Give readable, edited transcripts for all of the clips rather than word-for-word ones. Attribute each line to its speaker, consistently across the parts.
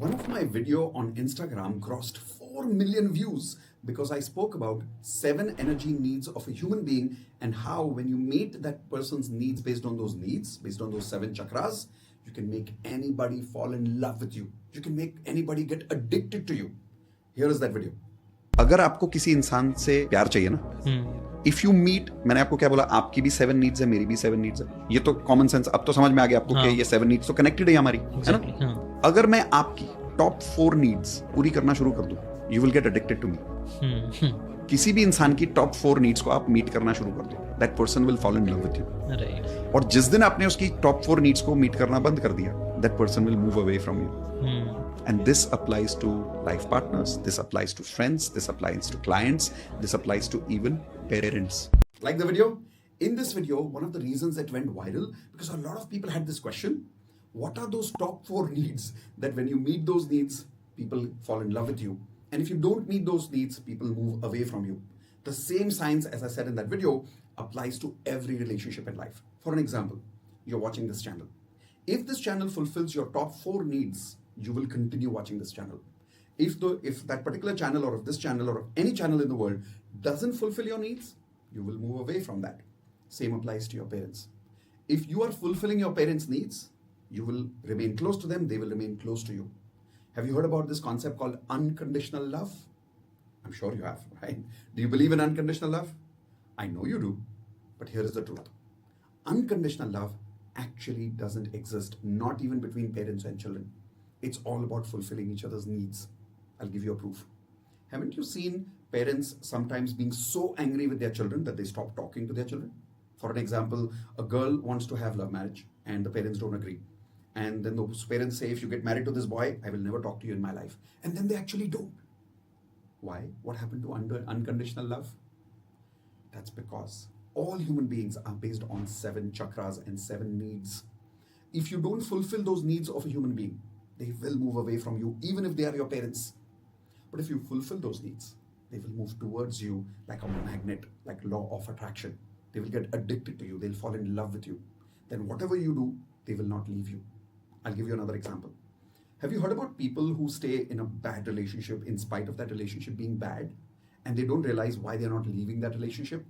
Speaker 1: One of my video on Instagram crossed 4 million views because I spoke about 7 energy needs of a human being and how when you meet that person's needs, based on those 7 chakras, you can make anybody fall in love with you. You can make anybody get addicted to you. Here is that video. अगर आपको किसी इंसान से प्यार चाहिए ना, if you meet, मैंने आपको क्या बोला, आपकी भी 7 नीड्स है, मेरी भी 7 नीड्स है. ये तो कॉमन सेंस अब तो समझ में आ गया आपको कि ये 7 नीड्स तो कनेक्टेड है हमारी, है ना? अगर मैं आपकी टॉप 4 नीड्स पूरी करना शुरू कर दूं, you will get addicted to me. किसी भी इंसान की टॉप 4 नीड्स को आप मीट करना शुरू कर दो, that person will fall in love with you. और जिस दिन आपने उसकी टॉप 4 नीड्स को मीट करना बंद कर दिया, that person will move away from you. And this applies to life partners, this applies to friends, this applies to clients, this applies to even parents. Like the video? In this video, one of the reasons it went viral, because a lot of people had this question, what are those top 4 needs that when you meet those needs, people fall in love with you? And if you don't meet those needs, people move away from you. The same science, as I said in that video, applies to every relationship in life. For an example, you're watching this channel. If this channel fulfills your top 4 needs, you will continue watching this channel. If that particular channel or if this channel or any channel in the world doesn't fulfill your needs, you will move away from that. Same applies to your parents. If you are fulfilling your parents' needs, you will remain close to them, they will remain close to you. Have you heard about this concept called unconditional love? I'm sure you have, right? Do you believe in unconditional love? I know you do, but here is the truth. Unconditional love actually doesn't exist, not even between parents and children. It's all about fulfilling each other's needs. I'll give you a proof. Haven't you seen parents sometimes being so angry with their children that they stop talking to their children? For an example, a girl wants to have love marriage and the parents don't agree. And then those parents say, if you get married to this boy, I will never talk to you in my life. And then they actually don't. Why? What happened to unconditional love? That's because all human beings are based on 7 chakras and 7 needs. If you don't fulfill those needs of a human being, they will move away from you, even if they are your parents. But if you fulfill those needs, they will move towards you like a magnet, like law of attraction. They will get addicted to you. They'll fall in love with you. Then whatever you do, they will not leave you. I'll give you another example. Have you heard about people who stay in a bad relationship in spite of that relationship being bad, and they don't realize why they're not leaving that relationship?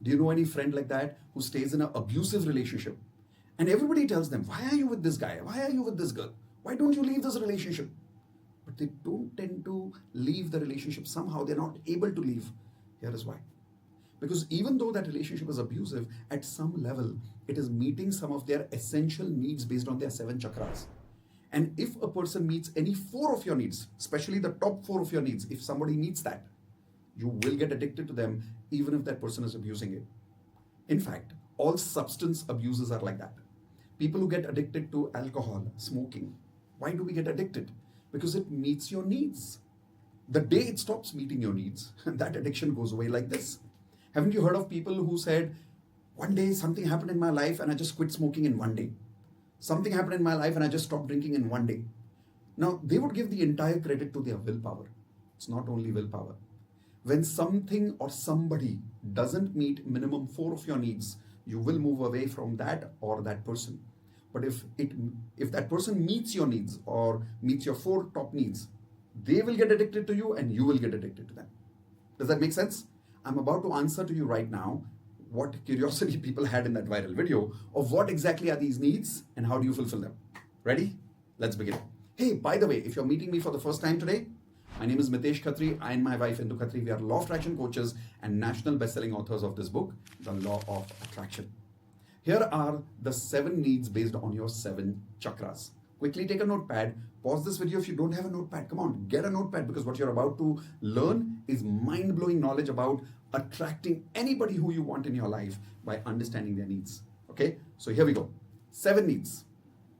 Speaker 1: Do you know any friend like that who stays in an abusive relationship? And everybody tells them, why are you with this guy? Why are you with this girl? Why don't you leave this relationship? But they don't tend to leave the relationship. Somehow they're not able to leave. Here is why. Because even though that relationship is abusive, at some level, it is meeting some of their essential needs based on their 7 chakras. And if a person meets any 4 of your needs, especially the top 4 of your needs, if somebody meets that, you will get addicted to them even if that person is abusing it. In fact, all substance abuses are like that. People who get addicted to alcohol, smoking, why do we get addicted? Because it meets your needs. The day it stops meeting your needs, that addiction goes away like this. Haven't you heard of people who said, one day something happened in my life and I just quit smoking in one day. Something happened in my life and I just stopped drinking in one day. Now, they would give the entire credit to their willpower. It's not only willpower. When something or somebody doesn't meet minimum 4 of your needs, you will move away from that or that person. But if that person meets your needs or meets your 4 top needs, they will get addicted to you and you will get addicted to them. Does that make sense? I'm about to answer to you right now what curiosity people had in that viral video of what exactly are these needs and how do you fulfill them. Ready? Let's begin. Hey, by the way, if you're meeting me for the first time today, my name is Mitesh Khatri. I and my wife Indu Khatri, we are law of attraction coaches and national best-selling authors of this book, The Law of Attraction. Here are the 7 needs based on your 7 chakras. Quickly take a notepad. Pause this video if you don't have a notepad. Come on, get a notepad because what you're about to learn is mind-blowing knowledge about attracting anybody who you want in your life by understanding their needs. Okay, so here we go. 7 needs.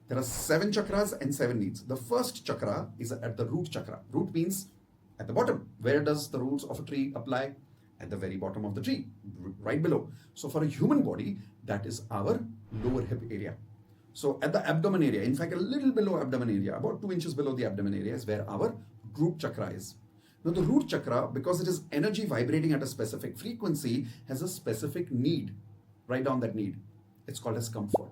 Speaker 1: There are 7 chakras and 7 needs. The first chakra is at the root chakra. Root means at the bottom. Where does the roots of a tree apply? At the very bottom of the tree, right below. So for a human body, that is our lower hip area. So at the abdomen area, in fact, a little below abdomen area, about 2 inches below the abdomen area is where our root chakra is. Now the root chakra, because it is energy vibrating at a specific frequency, has a specific need. Write down that need. It's called as comfort.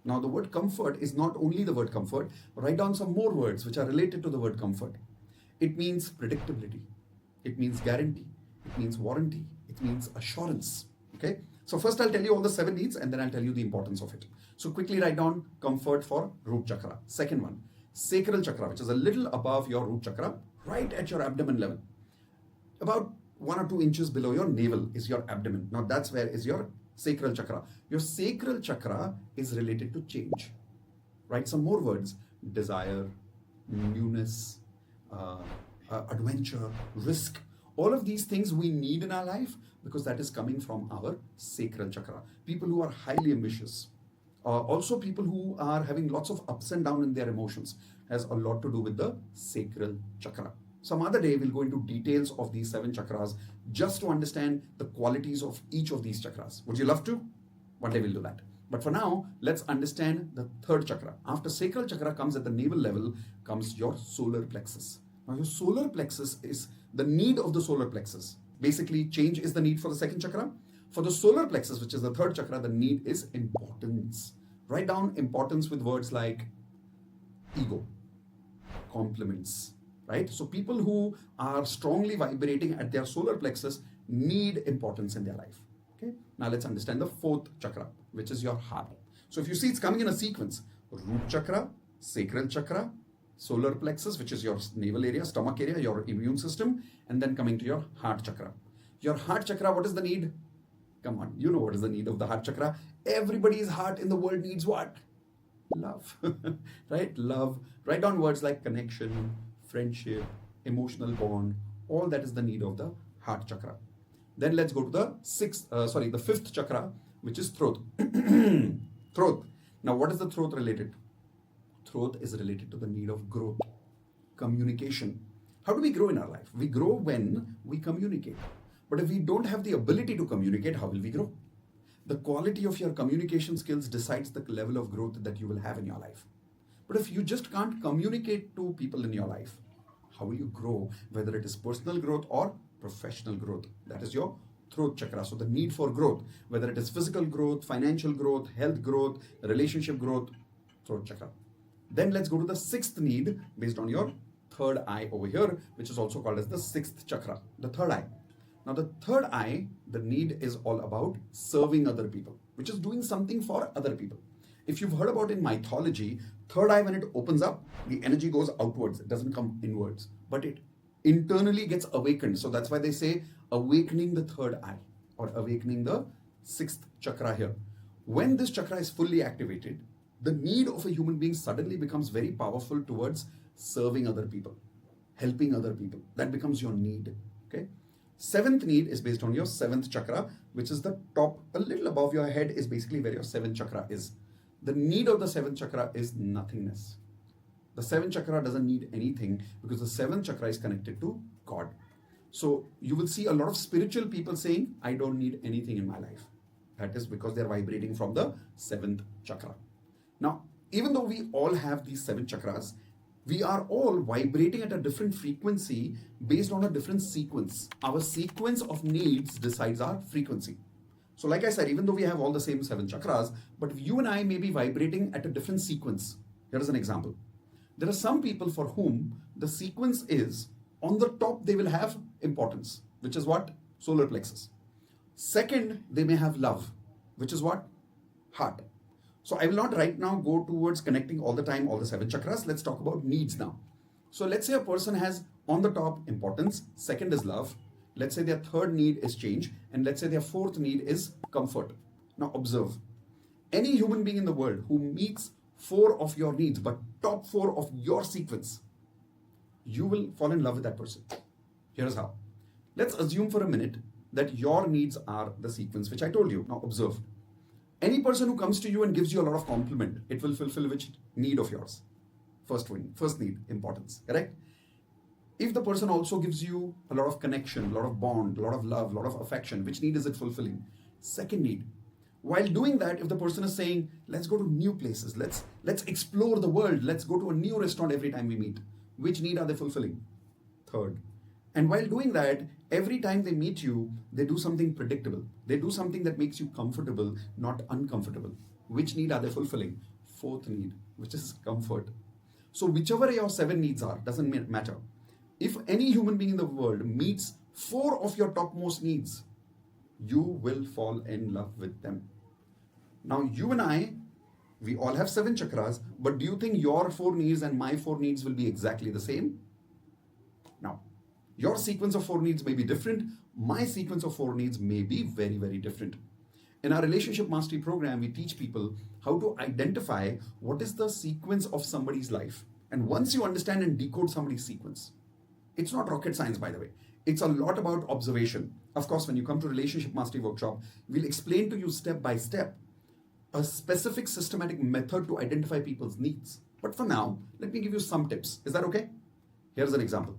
Speaker 1: Now, the word comfort is not only the word comfort. Write down some more words which are related to the word comfort. It means predictability. It means guarantee. It means warranty. It means assurance. Okay? So first I'll tell you all the 7 needs and then I'll tell you the importance of it. So quickly write down comfort for root chakra. Second one, sacral chakra, which is a little above your root chakra, right at your abdomen level. About 1 or 2 inches below your navel is your abdomen. Now that's where is your sacral chakra. Your sacral chakra is related to change. Write some more words: desire, newness, adventure, risk. All of these things we need in our life because that is coming from our sacral chakra. People who are highly ambitious, also people who are having lots of ups and downs in their emotions, has a lot to do with the sacral chakra. Some other day we'll go into details of these 7 chakras just to understand the qualities of each of these chakras. Would you love to? One day we'll do that. But for now, let's understand the 3rd chakra. After sacral chakra comes at the navel level, comes your solar plexus. Now your solar plexus is the need of the solar plexus. Basically, change is the need for the 2nd chakra. For the solar plexus, which is the 3rd chakra, the need is importance. Write down importance with words like ego, compliments, right? So people who are strongly vibrating at their solar plexus need importance in their life. Okay. Now let's understand the 4th chakra, which is your heart. So if you see, it's coming in a sequence: root chakra, sacral chakra, solar plexus, which is your navel area, stomach area, your immune system, and then coming to your heart chakra. Your heart chakra, what is the need? Come on, you know what is the need of the heart chakra. Everybody's heart in the world needs what? Love, right? Love. Write down words like connection, friendship, emotional bond. All that is the need of the heart chakra. Then let's go to the 5th chakra, which is throat. Throat. Now, what is the throat related to? Throat is related to the need of growth, communication. How do we grow in our life? We grow when we communicate. But if we don't have the ability to communicate, how will we grow? The quality of your communication skills decides the level of growth that you will have in your life. But if you just can't communicate to people in your life, how will you grow? Whether it is personal growth or professional growth. That is your throat chakra. So the need for growth, whether it is physical growth, financial growth, health growth, relationship growth, throat chakra. Then let's go to the 6th need based on your 3rd eye over here, which is also called as the 6th chakra, the 3rd eye. Now the 3rd eye, the need is all about serving other people, which is doing something for other people. If you've heard about in mythology, 3rd eye, when it opens up, the energy goes outwards. It doesn't come inwards, but it internally gets awakened. So that's why they say awakening the 3rd eye or awakening the 6th chakra here. When this chakra is fully activated, the need of a human being suddenly becomes very powerful towards serving other people, helping other people. That becomes your need. Okay. 7th need is based on your 7th chakra, which is the top, a little above your head, is basically where your 7th chakra is. The need of the 7th chakra is nothingness. The 7th chakra doesn't need anything because the 7th chakra is connected to God. So you will see a lot of spiritual people saying, I don't need anything in my life. That is because they're vibrating from the 7th chakra. Now, even though we all have these 7 chakras, we are all vibrating at a different frequency based on a different sequence. Our sequence of needs decides our frequency. So like I said, even though we have all the same 7 chakras, but you and I may be vibrating at a different sequence. Here is an example. There are some people for whom the sequence is on the top, they will have importance, which is what? Solar plexus. Second, they may have love, which is what? Heart. So I will not right now go towards connecting all the time all the 7 chakras. Let's talk about needs now. So let's say a person has on the top importance, second is love. Let's say their 3rd need is change, and let's say their 4th need is comfort. Now observe, any human being in the world who meets 4 of your needs, but top 4 of your sequence, you will fall in love with that person. Here's how. Let's assume for a minute that your needs are the sequence which I told you. Now observe. Any person who comes to you and gives you a lot of compliment, it will fulfill which need of yours? First need, importance, correct? If the person also gives you a lot of connection, a lot of bond, a lot of love, a lot of affection, which need is it fulfilling? Second need. While doing that, if the person is saying, let's go to new places, let's explore the world, let's go to a new restaurant every time we meet, which need are they fulfilling? Third. And while doing that, every time they meet you, they do something predictable. They do something that makes you comfortable, not uncomfortable. Which need are they fulfilling? fourth need, which is comfort. So whichever your 7 needs are, doesn't matter. If any human being in the world meets 4 of your topmost needs, you will fall in love with them. Now, you and I, we all have 7 chakras, but do you think your 4 needs and my 4 needs will be exactly the same? Now, your sequence of 4 needs may be different. My sequence of 4 needs may be very, very different. In our relationship mastery program, we teach people how to identify what is the sequence of somebody's life. And once you understand and decode somebody's sequence, it's not rocket science, by the way. It's a lot about observation. Of course, when you come to relationship mastery workshop, we'll explain to you step by step a specific systematic method to identify people's needs. But for now, let me give you some tips. Is that okay? Here's an example.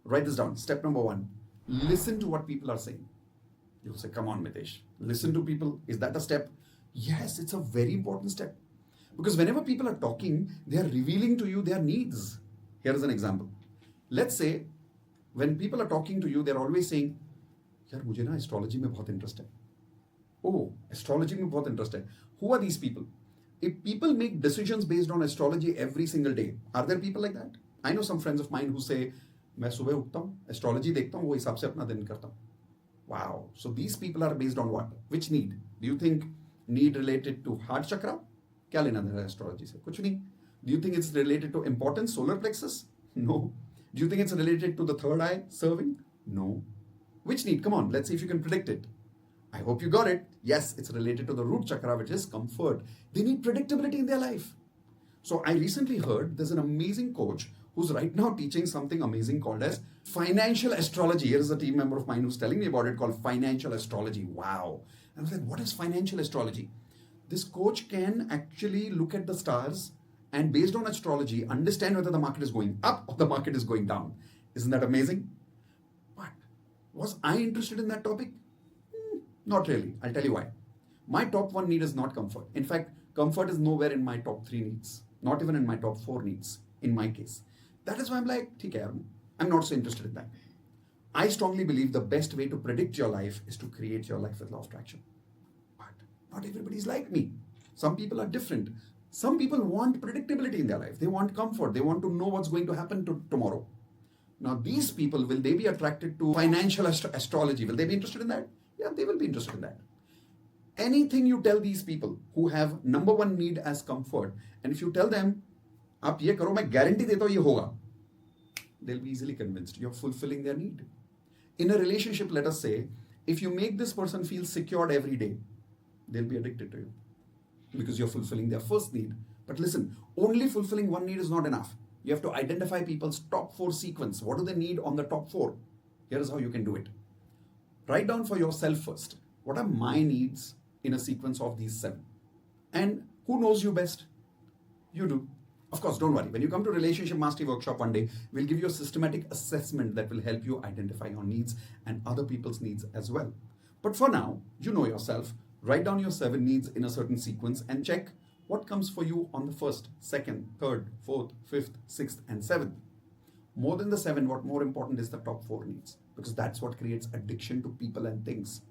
Speaker 1: Write this down. Step number 1, listen to what people are saying. You'll say, come on, Mitesh, listen to people. Is that a step? Yes, it's a very important step. Because whenever people are talking, they are revealing to you their needs. Here is an example. Let's say, when people are talking to you, they're always saying, यार मुझे ना astrology में बहुत interest है. Oh, astrology में बहुत interest है. Who are these people? If people make decisions based on astrology every single day, are there people like that? I know some friends of mine who say, मैं सुबह उठता हूँ, astrology देखता हूँ, वो हिसाब से अपना दिन करता हूँ. Wow. So these people are based on what? Which need? Do you think need related to heart chakra? क्या लेना देना astrology से? कुछ नहीं. Do you think it's related to importance, solar plexus? No. Do you think it's related to the third eye serving? No. Which need? Come on, let's see if you can predict it. I hope you got it. Yes, it's related to the root chakra, which is comfort. They need predictability in their life. So I recently heard there's an amazing coach who's right now teaching something amazing called as financial astrology. Here is a team member of mine who's telling me about it, called financial astrology. Wow. And I was like, what is financial astrology? This coach can actually look at the stars and based on astrology, understand whether the market is going up or the market is going down. Isn't that amazing? But was I interested in that topic? Not really. I'll tell you why. My top 1 need is not comfort. In fact, comfort is nowhere in my top 3 needs. Not even in my top 4 needs, in my case. That is why I'm like, theek hai, I'm not so interested in that. I strongly believe the best way to predict your life is to create your life with law of attraction. But not everybody is like me. Some people are different. Some people want predictability in their life. They want comfort. They want to know what's going to happen tomorrow. Now, these people, will they be attracted to financial astrology? Will they be interested in that? Yeah, they will be interested in that. Anything you tell these people who have number 1 need as comfort, and if you tell them, आप ये करो, मैं guarantee देता हूँ ये होगा, they'll be easily convinced you're fulfilling their need. In a relationship, let us say, if you make this person feel secured every day, they'll be addicted to you because you're fulfilling their first need. But listen, only fulfilling 1 need is not enough. You have to identify people's top 4 sequence. What do they need on the top 4? Here is how you can do it. Write down for yourself first, what are my needs in a sequence of these 7? And who knows you best? You do. Of course, don't worry. When you come to Relationship Mastery Workshop one day, we'll give you a systematic assessment that will help you identify your needs and other people's needs as well. But for now, you know yourself. Write down your 7 needs in a certain sequence and check what comes for you on the 1st, 2nd, 3rd, 4th, 5th, 6th, and 7th. More than the 7, what more important is the top 4 needs, because that's what creates addiction to people and things.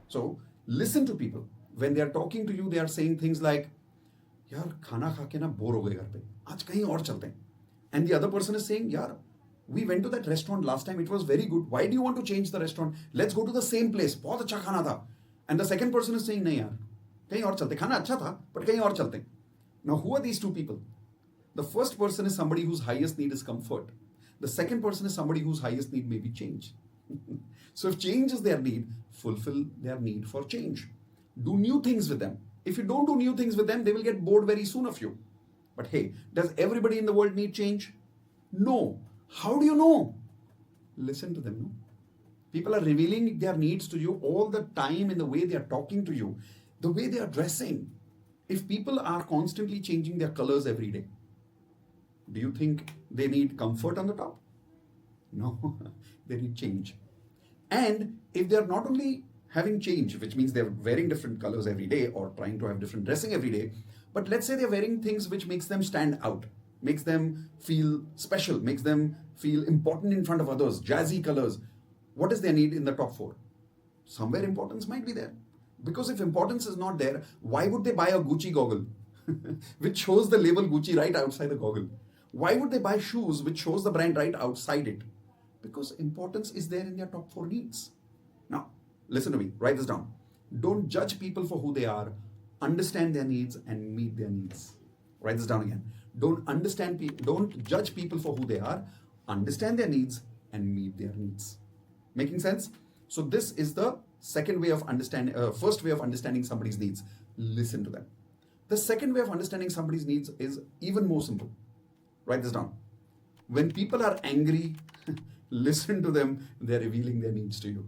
Speaker 1: So listen to people. When they are talking to you, they are saying things like, यार खाना खा के ना bore हो गए घर पे, आज कहीं और चलते हैं. And the other person is saying, यार we went to that restaurant last time, it was very good. Why do you want to change the restaurant? Let's go to the same place. बहुत अच्छा खाना था. And the second person is saying, नहीं यार कहीं और चलते, खाना अच्छा था but कहीं और चलते. Now who are these 2 people? The first person is somebody whose highest need is comfort. The second person is somebody whose highest need may be change. So if change is their need, fulfill their need for change. Do new things with them. If you don't do new things with them, they will get bored very soon of you. But hey, does everybody in the world need change? No. How do you know? Listen to them. No? People are revealing their needs to you all the time in the way they are talking to you, the way they are dressing. If people are constantly changing their colors every day, do you think they need comfort on the top? No, they need change. And if they are not only having change, which means they're wearing different colors every day or trying to have different dressing every day, but let's say they're wearing things which makes them stand out, makes them feel special, makes them feel important in front of others, jazzy colors. What is their need in the top 4? Somewhere importance might be there. Because if importance is not there, why would they buy a Gucci goggle? which shows the label Gucci right outside the goggle? Why would they buy shoes which shows the brand right outside it? Because importance is there in their top 4 needs. Now, listen to me, write this down. Don't judge people for who they are, understand their needs and meet their needs. Write this down again. Don't judge people for who they are, understand their needs and meet their needs. Making sense? So this is the second way of understanding, first way of understanding somebody's needs. Listen to them. The second way of understanding somebody's needs is even more simple. Write this down. When people are angry, listen to them. They're revealing their needs to you.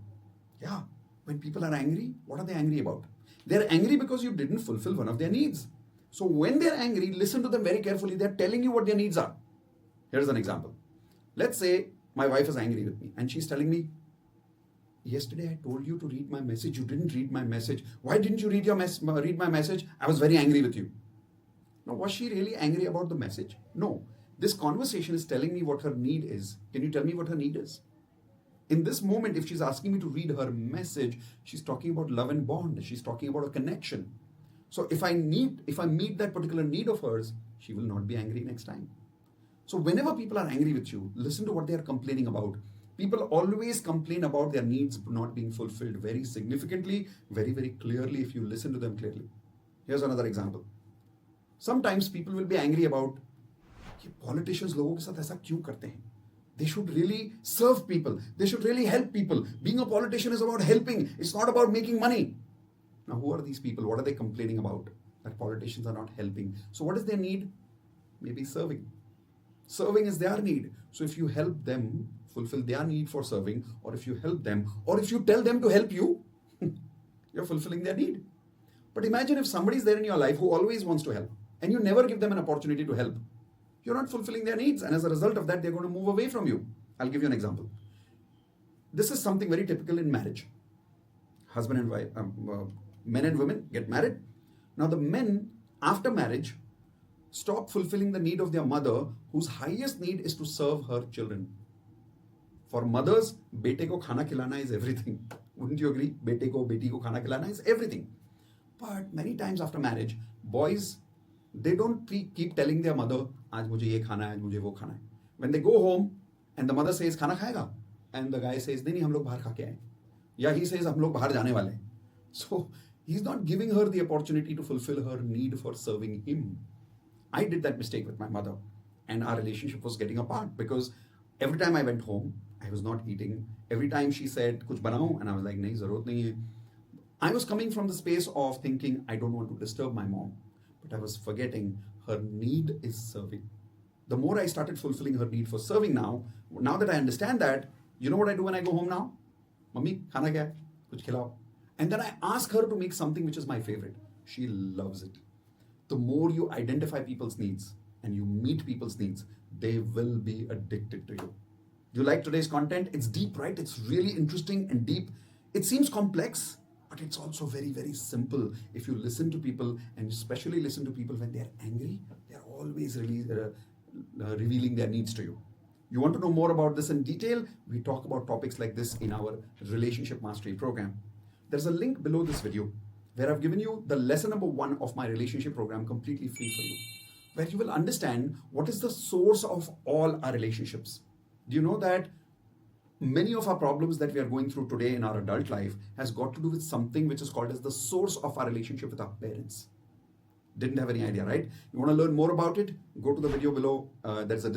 Speaker 1: Yeah. When people are angry, what are they angry about? They're angry because you didn't fulfill one of their needs. So when they're angry, listen to them very carefully. They're telling you what their needs are. Here's an example. Let's say my wife is angry with me and she's telling me, yesterday I told you to read my message. You didn't read my message. Why didn't you read my message? I was very angry with you. Now, was she really angry about the message? No. This conversation is telling me what her need is. Can you tell me what her need is? In this moment, if she's asking me to read her message, she's talking about love and bond. She's talking about a connection. So if I meet that particular need of hers, she will not be angry next time. So whenever people are angry with you, listen to what they are complaining about. People always complain about their needs not being fulfilled very significantly, very, very clearly if you listen to them clearly. Here's another example. Sometimes people will be angry about politicians लोगों के साथ ऐसा क्यों करते हैं? They should really serve people. They should really help people. Being a politician is about helping. It's not about making money. Now, who are these people? What are they complaining about? That politicians are not helping. So what is their need? Maybe serving. Serving is their need. So if you help them fulfill their need for serving, or if you help them, or if you tell them to help you, you're fulfilling their need. But imagine if somebody's there in your life who always wants to help, and you never give them an opportunity to help. You're not fulfilling their needs, and as a result of that, they're going to move away from you. I'll give you an example. This is something very typical in marriage. Husband and wife, men and women get married. Now the men, after marriage, stop fulfilling the need of their mother, whose highest need is to serve her children. For mothers, bete ko khana khilana is everything. Wouldn't you agree? Bete ko, beti ko khana khilana is everything. But many times after marriage, boys, they don't keep telling their mother, आज मुझे ये खाना है, आज मुझे वो खाना है. When they go home and the mother says, खाना खाएगा? And the guy says, नहीं हम लोग बाहर खा के आए. Yeah, he says, हम लोग बाहर जाने वाले हैं. So he's not giving her the opportunity to fulfill her need for serving him. I did that mistake with my mother, and our relationship was getting apart because every time I went home, I was not eating. Every time she said, कुछ बनाऊं? And I was like, नहीं ज़रूरत नहीं है. I was coming from the space of thinking, I don't want to disturb my mom. But I was forgetting her need is serving. The more I started fulfilling her need for serving now that I understand that, you know what I do when I go home now? Mummy, khana kya hai? Kuch khilao. And then I ask her to make something which is my favorite. She loves it. The more you identify people's needs and you meet people's needs, they will be addicted to you. You like today's content? It's deep, right? It's really interesting and deep. It seems complex, but it's also very, very simple. If you listen to people, and especially listen to people when they're angry, they're always really revealing their needs to you. You want to know more about this in detail? We talk about topics like this in our Relationship Mastery program. There's a link below this video where I've given you the lesson number 1 of my relationship program completely free for you, where you will understand what is the source of all our relationships. Do you know that many of our problems that we are going through today in our adult life has got to do with something which is called as the source of our relationship with our parents? Didn't have any idea, right? You want to learn more about it? Go to the video below. There's a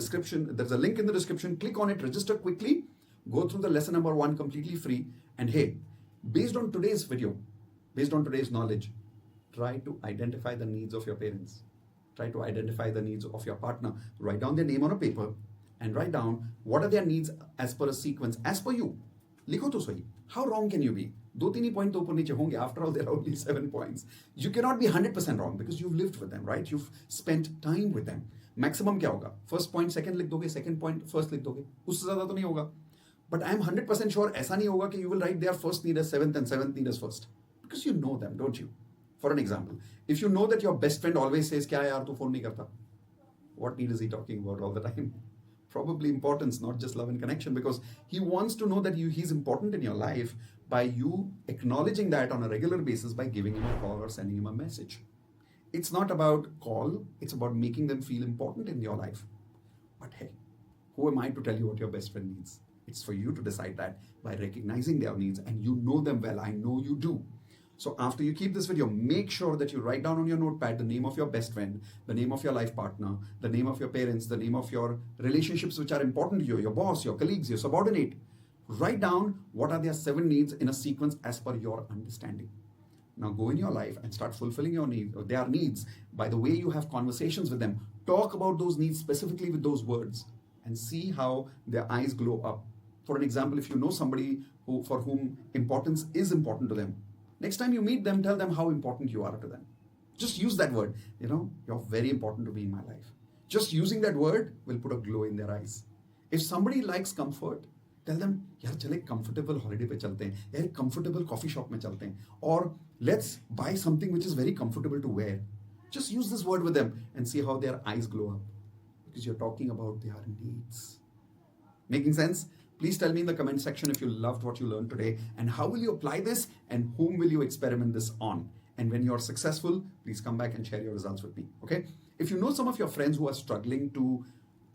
Speaker 1: link in the description. Click on it, register quickly, go through the lesson number 1 completely free. And hey, based on today's video, based on today's knowledge, try to identify the needs of your parents. Try to identify the needs of your partner. Write down their name on a paper and write down what are their needs as per a sequence, as per you. लिखो तो सही. How wrong can you be? 2-3 point तो ऊपर नीचे होंगे. After all, there are only 7 points. You cannot be 100% wrong because you've lived with them, right? You've spent time with them. Maximum क्या होगा? First point, second लिख दोगे, second point, first लिख दोगे. उससे ज़्यादा तो नहीं होगा. But I am 100% sure ऐसा नहीं होगा कि you will write their first need as 7th and 7th need as first. Because you know them, don't you? For an example, if you know that your best friend always says, क्या यार तू phone नहीं करता? What need is he talking about all the time? Probably importance, not just love and connection, because he wants to know that he's important in your life by you acknowledging that on a regular basis by giving him a call or sending him a message. It's not about call, it's about making them feel important in your life. But hey, who am I to tell you what your best friend needs? It's for you to decide that by recognizing their needs, and you know them well. I know you do. So after you keep this video, make sure that you write down on your notepad the name of your best friend, the name of your life partner, the name of your parents, the name of your relationships which are important to you, your boss, your colleagues, your subordinate. Write down what are their 7 needs in a sequence as per your understanding. Now go in your life and start fulfilling your needs, or their needs, by the way you have conversations with them. Talk about those needs specifically with those words and see how their eyes glow up. For an example, if you know somebody for whom importance is important to them, next time you meet them, tell them how important you are to them. Just use that word. You're very important to me in my life. Just using that word will put a glow in their eyes. If somebody likes comfort, tell them, यार चले comfortable holiday पे चलते हैं, यार comfortable coffee shop में चलते हैं, or let's buy something which is very comfortable to wear. Just use this word with them and see how their eyes glow up, because you're talking about their needs. Making sense? Please tell me in the comment section if you loved what you learned today, and how will you apply this, and whom will you experiment this on. And when you're successful, please come back and share your results with me. Okay? If you know some of your friends who are struggling to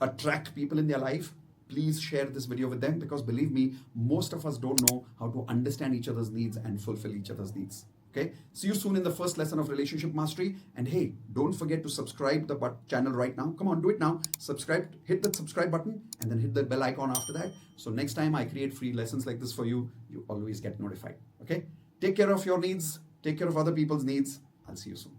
Speaker 1: attract people in their life, please share this video with them, because believe me, most of us don't know how to understand each other's needs and fulfill each other's needs. Okay? See you soon in the first lesson of Relationship Mastery. And hey, don't forget to subscribe the channel right now. Come on, do it now. Subscribe, hit the subscribe button, and then hit the bell icon after that. So next time I create free lessons like this for you, you always get notified. Okay? Take care of your needs. Take care of other people's needs. I'll see you soon.